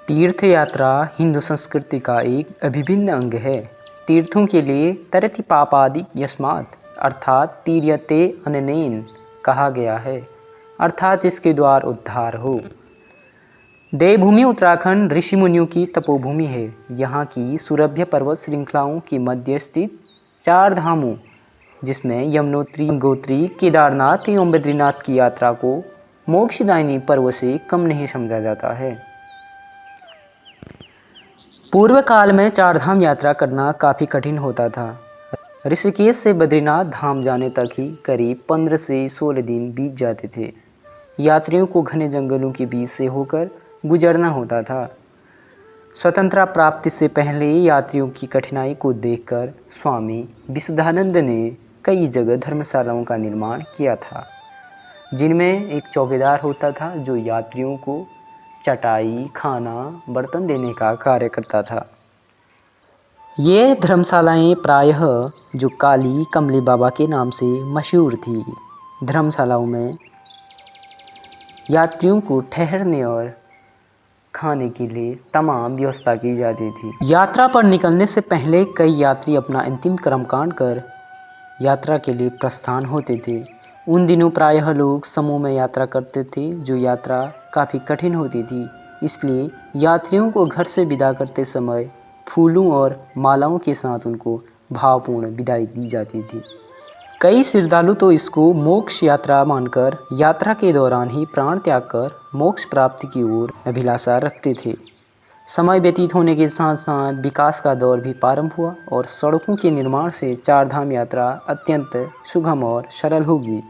तीर्थ यात्रा हिंदू संस्कृति का एक अभिन्न अंग है। तीर्थों के लिए तरति पापादि यस्मात् अर्थात तीर्यते अननेन कहा गया है, अर्थात जिसके द्वार उद्धार हो। देवभूमि उत्तराखंड ऋषि मुनियों की तपोभूमि है। यहाँ की सुरभ्य पर्वत श्रृंखलाओं के मध्य स्थित 4 धामों जिसमें यमुनोत्री, गंगोत्री, केदारनाथ एवं बद्रीनाथ की यात्रा को मोक्षदायिनी पर्व से कम नहीं समझा जाता है। पूर्व काल में 4 धाम यात्रा करना काफ़ी कठिन होता था। ऋषिकेश से बद्रीनाथ धाम जाने तक ही करीब 15 से 16 दिन बीत जाते थे। यात्रियों को घने जंगलों के बीच से होकर गुजरना होता था। स्वतंत्रता प्राप्ति से पहले यात्रियों की कठिनाई को देखकर स्वामी विशुद्धानंद ने कई जगह धर्मशालाओं का निर्माण किया था, जिनमें एक चौकीदार होता था जो यात्रियों को चटाई, खाना, बर्तन देने का कार्य करता था। ये धर्मशालाएं प्रायः जो काली कमली बाबा के नाम से मशहूर थी। धर्मशालाओं में यात्रियों को ठहरने और खाने के लिए तमाम व्यवस्था की जाती थी। यात्रा पर निकलने से पहले कई यात्री अपना अंतिम कर्मकांड कर यात्रा के लिए प्रस्थान होते थे। उन दिनों प्रायः लोग समूह में यात्रा करते थे, जो यात्रा काफ़ी कठिन होती थी। इसलिए यात्रियों को घर से विदा करते समय फूलों और मालाओं के साथ उनको भावपूर्ण विदाई दी जाती थी। कई श्रद्धालु तो इसको मोक्ष यात्रा मानकर यात्रा के दौरान ही प्राण त्याग कर मोक्ष प्राप्ति की ओर अभिलाषा रखते थे। समय व्यतीत होने के साथ साथ विकास का दौर भी प्रारंभ हुआ और सड़कों के निर्माण से 4 धाम यात्रा अत्यंत सुगम और सरल होगी।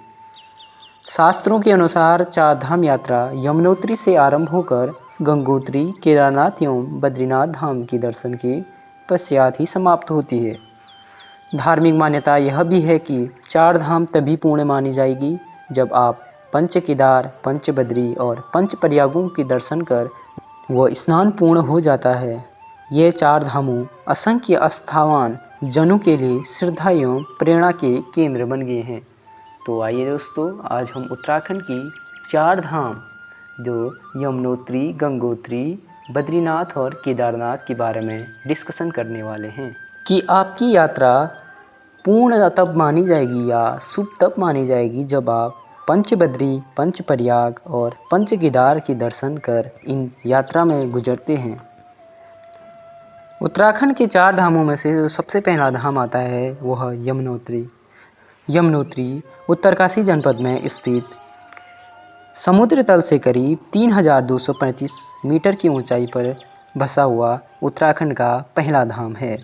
शास्त्रों के अनुसार 4 धाम यात्रा यमुनोत्री से आरंभ होकर गंगोत्री, केदारनाथ एवं बद्रीनाथ धाम के दर्शन के पश्चात ही समाप्त होती है। धार्मिक मान्यता यह भी है कि 4 धाम तभी पूर्ण मानी जाएगी जब आप पंच केदार, पंच बद्री और पंच प्रयागों के दर्शन कर वह स्नान पूर्ण हो जाता है। ये 4 धामों असंख्य आस्थावान जनों के लिए श्रद्धा एवं प्रेरणा के केंद्र बन गए हैं। तो आइए दोस्तों, आज हम उत्तराखंड की 4 धाम जो यमुनोत्री, गंगोत्री, बद्रीनाथ और केदारनाथ के बारे में डिस्कशन करने वाले हैं कि आपकी यात्रा पूर्ण तब मानी जाएगी या शुभ तब मानी जाएगी जब आप पंच बद्री, पंच प्रयाग और पंच केदार के दर्शन कर इन यात्रा में गुजरते हैं। उत्तराखंड के 4 धामों में से जो सबसे पहला धाम आता है वह यमुनोत्री। यमुनोत्री उत्तरकाशी जनपद में स्थित समुद्र तल से करीब 3235 मीटर की ऊंचाई पर बसा हुआ उत्तराखंड का पहला धाम है।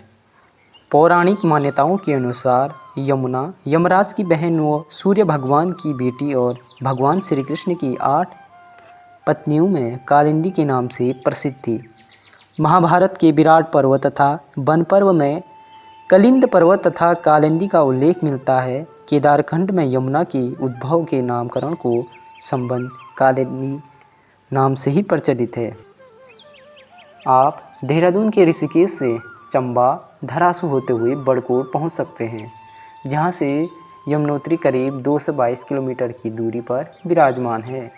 पौराणिक मान्यताओं के अनुसार यमुना यमराज की बहन व सूर्य भगवान की बेटी और भगवान श्री कृष्ण की 8 पत्नियों में कालिंदी के नाम से प्रसिद्ध थी। महाभारत के विराट पर्व तथा वन पर्व में कलिंद पर्वत तथा कालिंदी का उल्लेख मिलता है। केदारखंड में यमुना के उद्भव के नामकरण को संबंध कालिंदी नाम से ही प्रचलित है। आप देहरादून के ऋषिकेश से चंबा, धरासू होते हुए बड़कोट पहुंच सकते हैं, जहां से यमुनोत्री करीब 222 किलोमीटर की दूरी पर विराजमान है।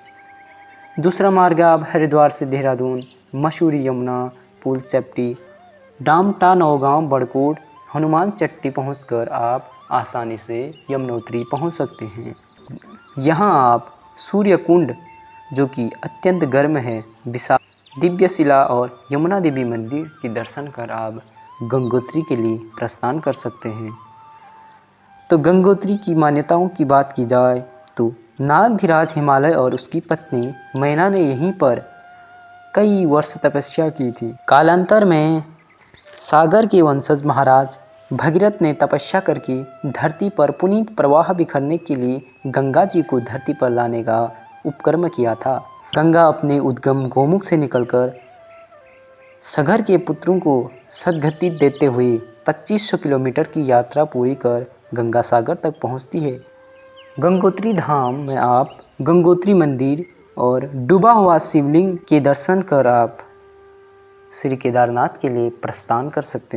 दूसरा मार्ग आप हरिद्वार से देहरादून, मसूरी, यमुना, पुल चपटी, डामटा, नौगांव, बड़कोट, हनुमान चट्टी पहुंचकर आप आसानी से यमुनोत्री पहुंच सकते हैं। यहां आप सूर्य कुंड, जो कि अत्यंत गर्म है, विशाल दिव्य शिला और यमुना देवी मंदिर के दर्शन कर आप गंगोत्री के लिए प्रस्थान कर सकते हैं। तो गंगोत्री की मान्यताओं की बात की जाए तो नागधीराज हिमालय और उसकी पत्नी मैना ने यहीं पर कई वर्ष तपस्या की थी। कालांतर में सागर के वंशज महाराज भगीरथ ने तपस्या करके धरती पर पुनीत प्रवाह बिखरने के लिए गंगा जी को धरती पर लाने का उपक्रम किया था। गंगा अपने उद्गम गोमुख से निकलकर सगर के पुत्रों को सद्गति देते हुए 2500 किलोमीटर की यात्रा पूरी कर गंगा सागर तक पहुंचती है। गंगोत्री धाम में आप गंगोत्री मंदिर और डूबा हुआ शिवलिंग के दर्शन कर आप श्री केदारनाथ के लिए प्रस्थान कर सकते हैं।